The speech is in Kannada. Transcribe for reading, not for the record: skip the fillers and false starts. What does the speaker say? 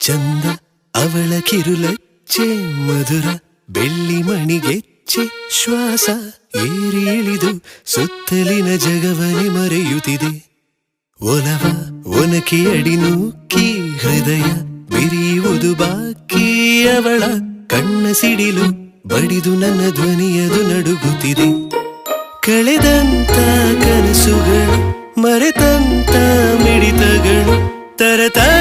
ಚಂದ ಅವಳ ಕಿರುಲಚ್ಚೆ ಮಧುರ ಬೆಳ್ಳಿ ಮಣಿಗೆಚ್ಚೆ ಶ್ವಾಸ ಏರಿ ಇಳಿದು ಸುತ್ತಲಿನ ಜಗವನೆ ಮರೆಯುತ್ತಿದೆ ಒಲವ ಒನಕೆ ಅಡಿ ನೂಕಿ ಹೃದಯ ಬಿರಿಯುವುದು ಬಾಕಿ ಅವಳ ಕಣ್ಣ ಸಿಡಿಲು ಬಡಿದು ನನ್ನ ಧ್ವನಿಯದು ನಡುಗುತ್ತಿದೆ ಕಳೆದಂತ ಕನಸುಗಳು ಮರೆತಂತ ಮಿಡಿತಗಳು ತರತರ